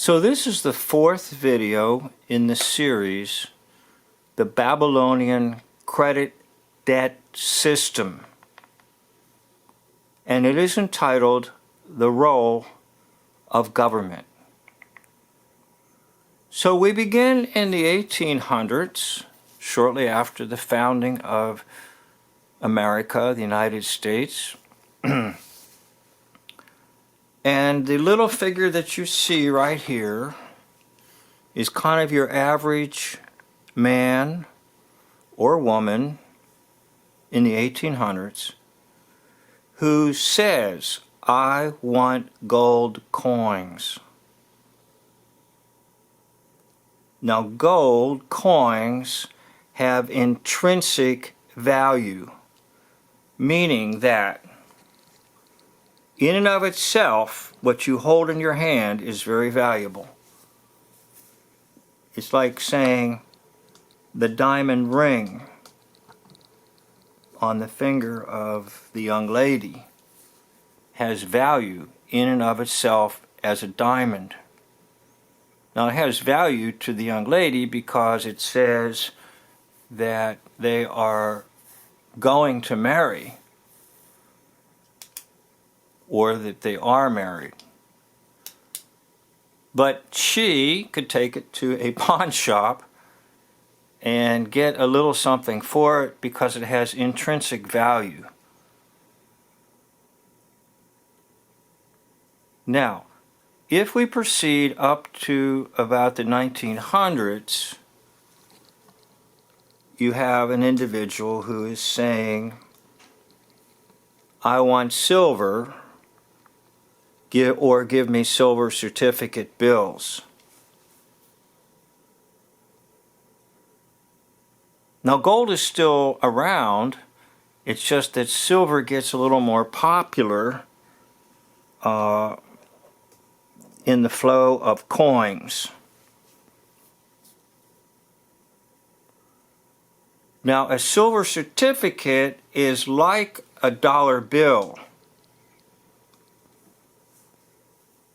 So this is the fourth video in the series, the Babylonian Credit Debt System. And it is entitled, The Role of Government. So we begin in the 1800s, shortly after the founding of America, the United States. And the little figure that you see right here is kind of your average man or woman in the 1800s who says, I want gold coins. Now, gold coins have intrinsic value, meaning that in and of itself, what you hold in your hand is very valuable. It's like saying the diamond ring on the finger of the young lady has value in and of itself as a diamond. Now, it has value to the young lady because it says that they are going to marry, or that they are married. But she could take it to a pawn shop and get a little something for it because it has intrinsic value. Now, if we proceed up to about the 1900s, you have an individual who is saying, I want silver, give me silver certificate bills. Now, gold is still around. It's just that silver gets a little more popular in the flow of coins. Now, a silver certificate is like a dollar bill,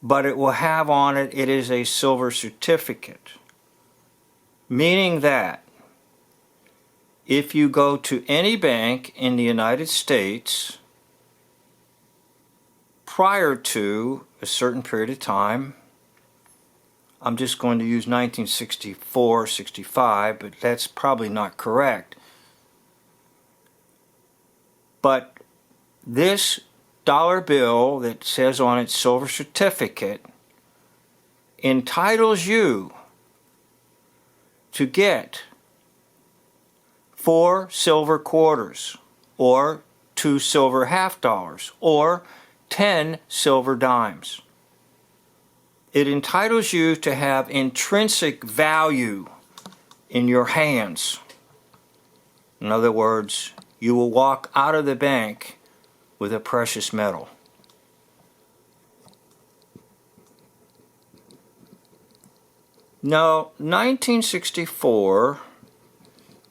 but it will have on it, it is a silver certificate. Meaning that if you go to any bank in the United States prior to a certain period of time, I'm just going to use 1964, 65, but that's probably not correct. But this dollar bill that says on its silver certificate entitles you to get 4 silver quarters, or 2 silver half dollars, or 10 silver dimes. It entitles you to have intrinsic value in your hands. In other words, you will walk out of the bank with a precious metal. Now, 1964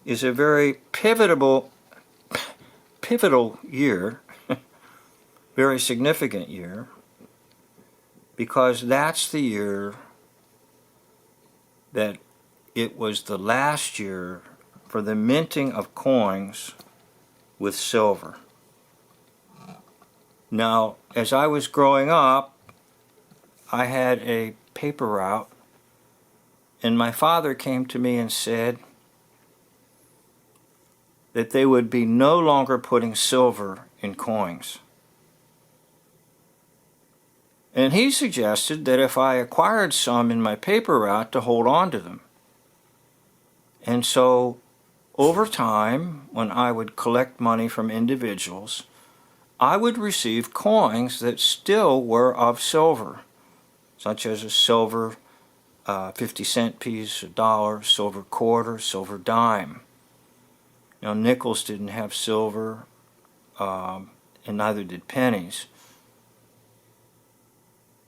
is a very pivotal year, very significant year, because that's the year that it was the last year for the minting of coins with silver. Now, as I was growing up, I had a paper route, and my father came to me and said that they would be no longer putting silver in coins. And he suggested that if I acquired some in my paper route to hold on to them. And so, over time, when I would collect money from individuals, I would receive coins that still were of silver, such as a silver 50-cent piece, a dollar, silver quarter, silver dime. Now, nickels didn't have silver, and neither did pennies.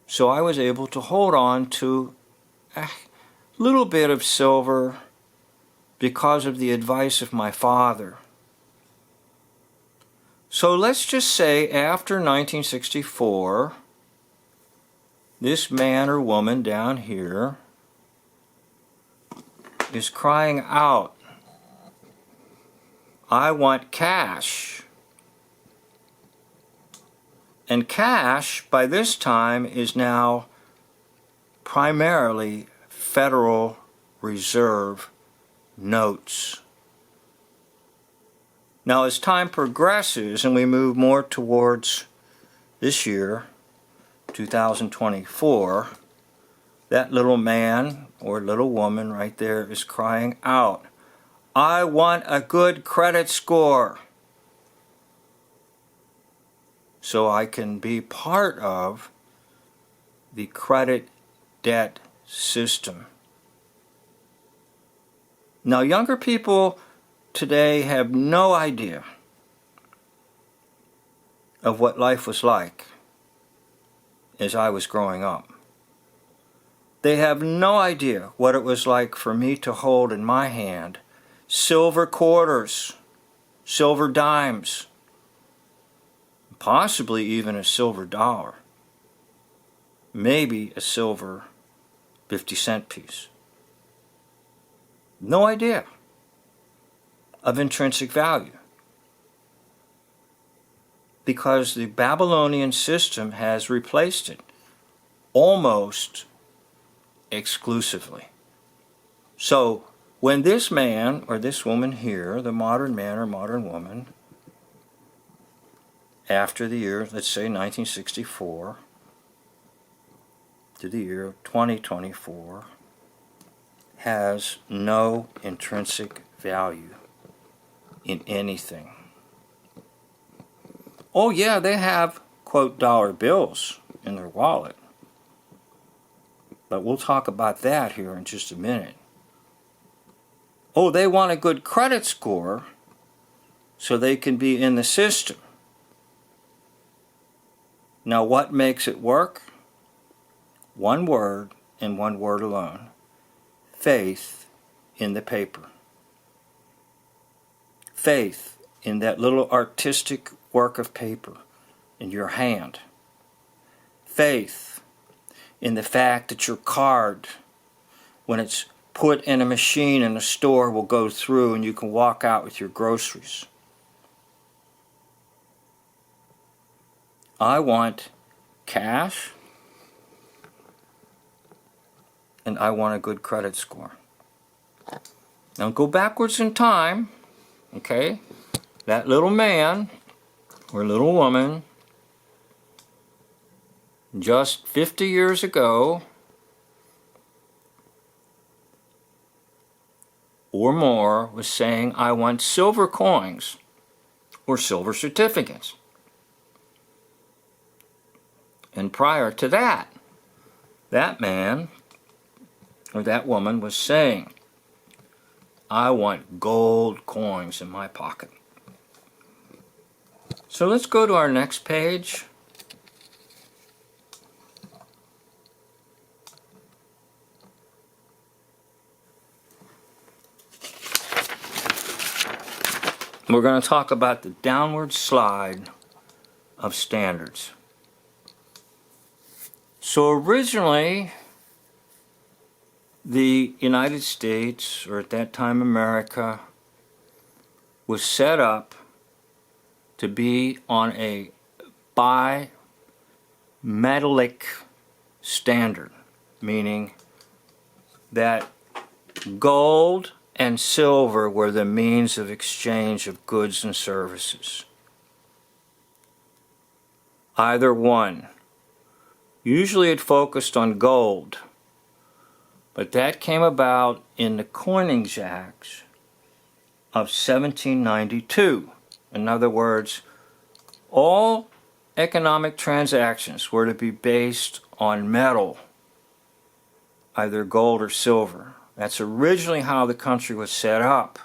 So I was able to hold on to a little bit of silver because of the advice of my father. So let's just say after 1964, this man or woman down here is crying out, I want cash. And cash, by this time, is now primarily Federal Reserve notes. Now, as time progresses and we move more towards this year, 2024, that little man or little woman right there is crying out, I want a good credit score so I can be part of the credit debt system. Now, younger people today have no idea of what life was like as I was growing up. They have no idea what it was like for me to hold in my hand silver quarters, silver dimes, possibly even a silver dollar, maybe a silver 50-cent piece. No idea of intrinsic value, because the Babylonian system has replaced it almost exclusively. So when this man or this woman here, the modern man or modern woman, after the year, let's say 1964, to the year 2024, has no intrinsic value in anything. Oh yeah, they have, quote, dollar bills in their wallet. But we'll talk about that here in just a minute. Oh, they want a good credit score so they can be in the system. Now, what makes it work? One word, and one word alone: faith in the paper. Faith in that little artistic work of paper in your hand. Faith in the fact that your card, when it's put in a machine in a store, will go through and you can walk out with your groceries. I want cash, and I want a good credit score. Now go backwards in time, okay? That little man or little woman just 50 years ago or more was saying, I want silver coins or silver certificates. And prior to that, that man or that woman was saying, I want gold coins in my pocket. So let's go to our next page. We're going to talk about the downward slide of standards. So originally, the United States, or at that time America, was set up to be on a bimetallic standard, meaning that gold and silver were the means of exchange of goods and services. Either one. Usually it focused on gold, but that came about in the Coinage Acts of 1792. In other words, all economic transactions were to be based on metal, either gold or silver. That's originally how the country was set up.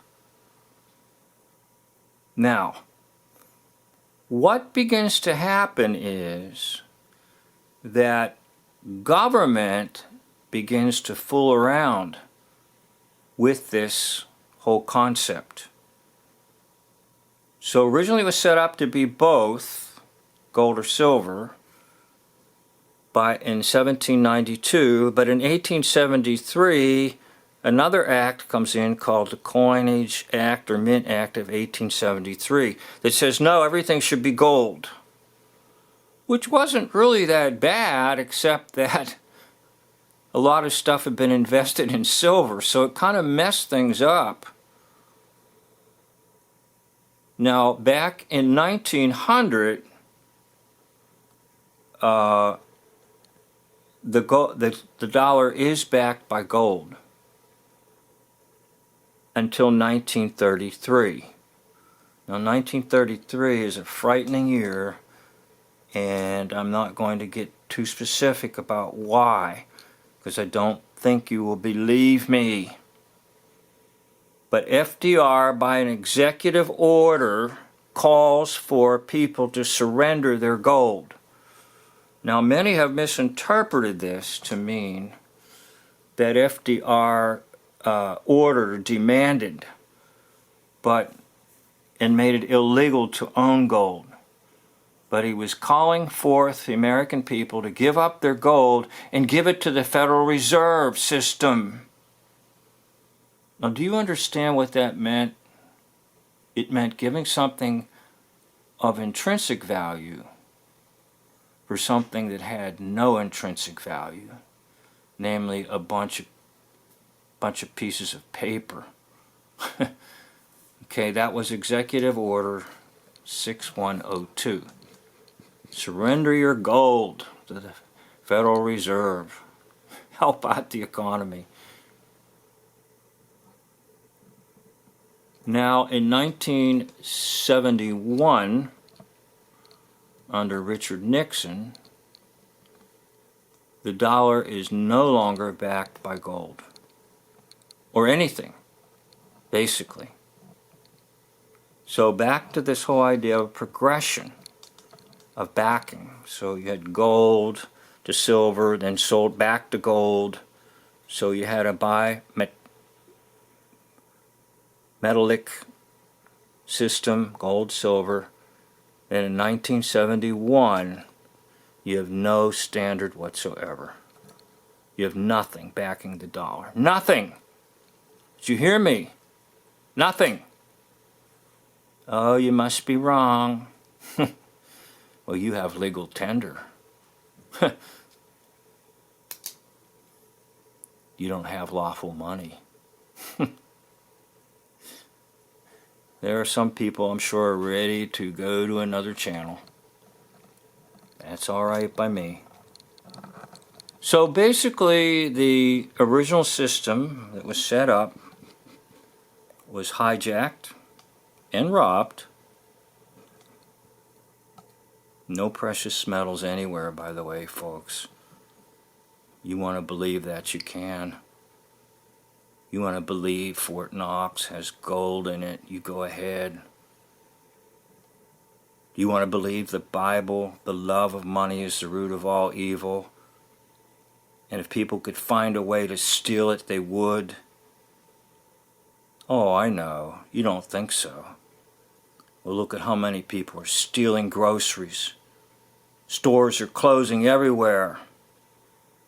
Now, what begins to happen is that government begins to fool around with this whole concept. So originally it was set up to be both gold or silver, in 1792, but in 1873, another act comes in called the Coinage Act or Mint Act of 1873 that says, no, everything should be gold. Which wasn't really that bad, except that a lot of stuff had been invested in silver, so it kind of messed things up. Now, back in 1900, the dollar is backed by gold until 1933. Now, 1933 is a frightening year, and I'm not going to get too specific about why, because I don't think you will believe me. But FDR, by an executive order, calls for people to surrender their gold. Now, many have misinterpreted this to mean that FDR order demanded and made it illegal to own gold. But he was calling forth the American people to give up their gold and give it to the Federal Reserve System. Now, do you understand what that meant? It meant giving something of intrinsic value for something that had no intrinsic value, namely a bunch of pieces of paper. Okay, that was Executive Order 6102. Surrender your gold to the Federal Reserve. Help out the economy. Now, in 1971, under Richard Nixon, the dollar is no longer backed by gold. Or anything, basically. So back to this whole idea of progression of backing. So you had gold to silver, then sold back to gold. So you had to buy metallic system, gold, silver. And in 1971, you have no standard whatsoever. You have nothing backing the dollar. Nothing! Did you hear me? Nothing! Oh, you must be wrong. Well, you have legal tender. You don't have lawful money. There are some people, I'm sure, ready to go to another channel. That's all right by me. So basically, the original system that was set up was hijacked and robbed. No precious metals anywhere, by the way, folks. You want to believe that, you can. You want to believe Fort Knox has gold in it, you go ahead. You want to believe the Bible, the love of money is the root of all evil. And if people could find a way to steal it, they would. Oh, I know. You don't think so. Well, look at how many people are stealing groceries. Stores are closing everywhere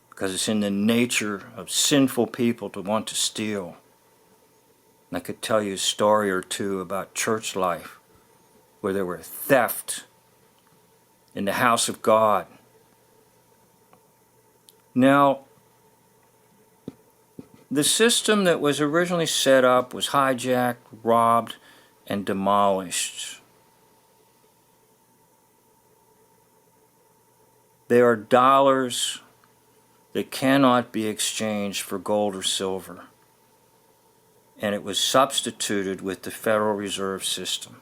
because it's in the nature of sinful people to want to steal. And I could tell you a story or two about church life where there were theft in the house of God. Now, the system that was originally set up was hijacked, robbed, and demolished. There are dollars that cannot be exchanged for gold or silver, and it was substituted with the Federal Reserve System.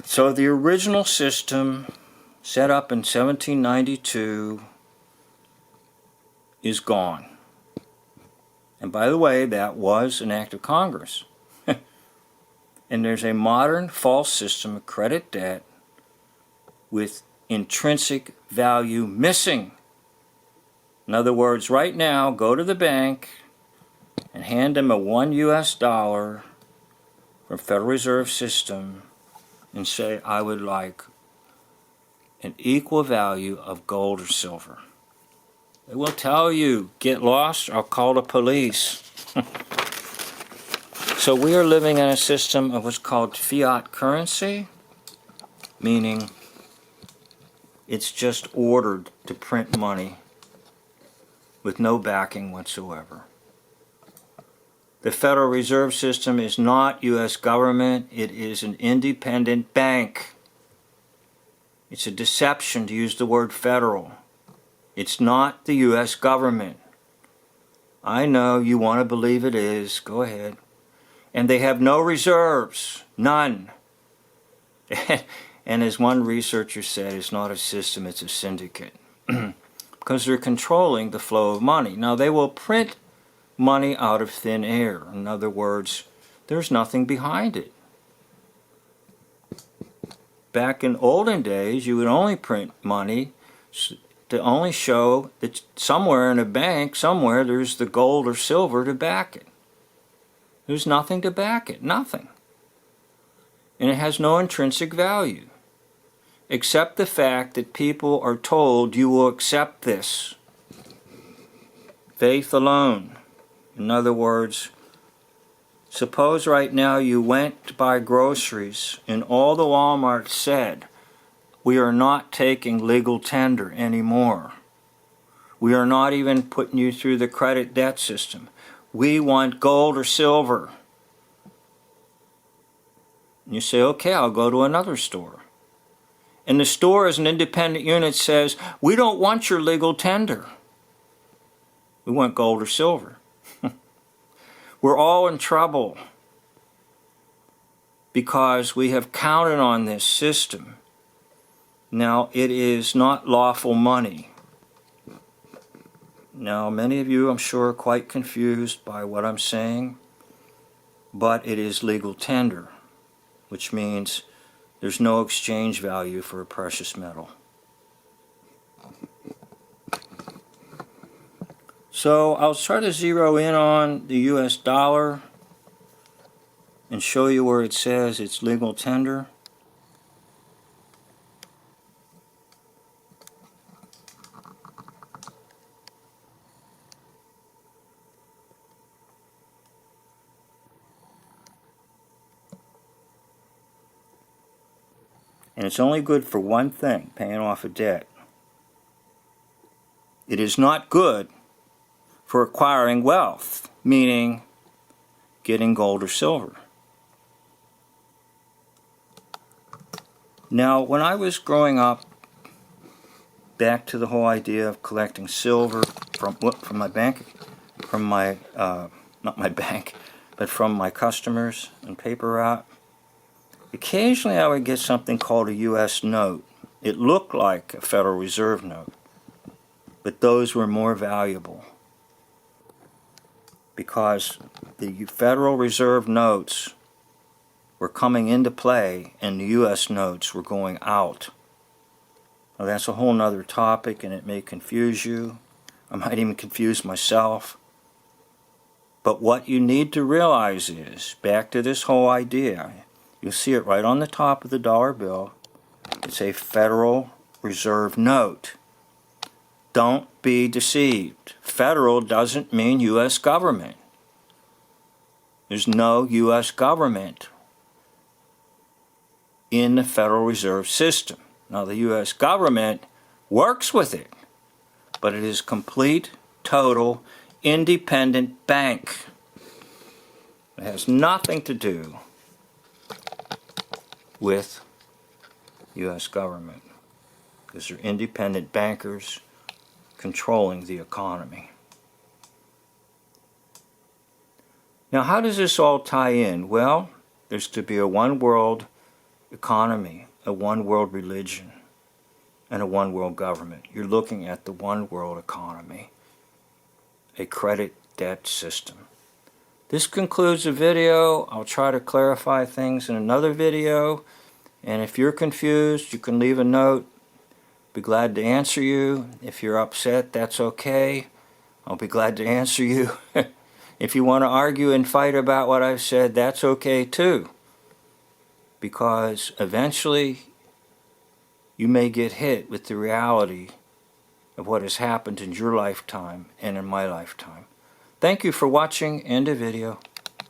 So the original system, set up in 1792, is gone. And by the way, that was an act of Congress. And there's a modern false system of credit debt with intrinsic value missing. In other words, right now, go to the bank and hand them a $1 US from Federal Reserve System and say, I would like an equal value of gold or silver. They will tell you, get lost, I'll call the police. So we are living in a system of what's called fiat currency, meaning it's just ordered to print money with no backing whatsoever. The Federal Reserve System is not U.S. government. It is an independent bank. It's a deception to use the word federal. It's not the U.S. government. I know you want to believe it is. Go ahead. And they have no reserves. None. And as one researcher said, it's not a system, it's a syndicate. Because they're controlling the flow of money. Now, they will print money out of thin air. In other words, there's nothing behind it. Back in olden days, you would only print money to only show that somewhere in a bank, somewhere, there's the gold or silver to back it. There's nothing to back it, nothing. And it has no intrinsic value, except the fact that people are told you will accept this. Faith alone. In other words, suppose right now you went to buy groceries and all the Walmart said, we are not taking legal tender anymore. We are not even putting you through the credit debt system. We want gold or silver. And you say, okay, I'll go to another store. And the store as an independent unit says, we don't want your legal tender. We want gold or silver. We're all in trouble because we have counted on this system. Now, it is not lawful money. Now, many of you, I'm sure, are quite confused by what I'm saying, but it is legal tender, which means there's no exchange value for a precious metal. So I'll try to zero in on the US dollar and show you where it says it's legal tender. And it's only good for one thing, paying off a debt. It is not good for acquiring wealth, meaning getting gold or silver. Now, when I was growing up, back to the whole idea of collecting silver from my bank, from my, not my bank, but from my customers and paper route, occasionally I would get something called a U.S. note. It looked like a Federal Reserve note, but those were more valuable because the Federal Reserve notes were coming into play and the U.S. notes were going out. Now that's a whole nother topic and it may confuse you. I might even confuse myself. But what you need to realize is, back to this whole idea, you'll see it right on the top of the dollar bill. It's a Federal Reserve note. Don't be deceived. Federal doesn't mean U.S. government. There's no U.S. government in the Federal Reserve System. Now the U.S. government works with it, but it is complete, total, independent bank. It has nothing to do with U.S. government because they're independent bankers controlling the economy. Now, how does this all tie in? Well, there's to be a one world economy, a one world religion, and a one world government. You're looking at the one world economy, a credit debt system. This concludes the video. I'll try to clarify things in another video. And if you're confused, you can leave a note. Be glad to answer you. If you're upset, that's okay. I'll be glad to answer you. If you want to argue and fight about what I've said, that's okay too. Because eventually you may get hit with the reality of what has happened in your lifetime and in my lifetime. Thank you for watching. End of video.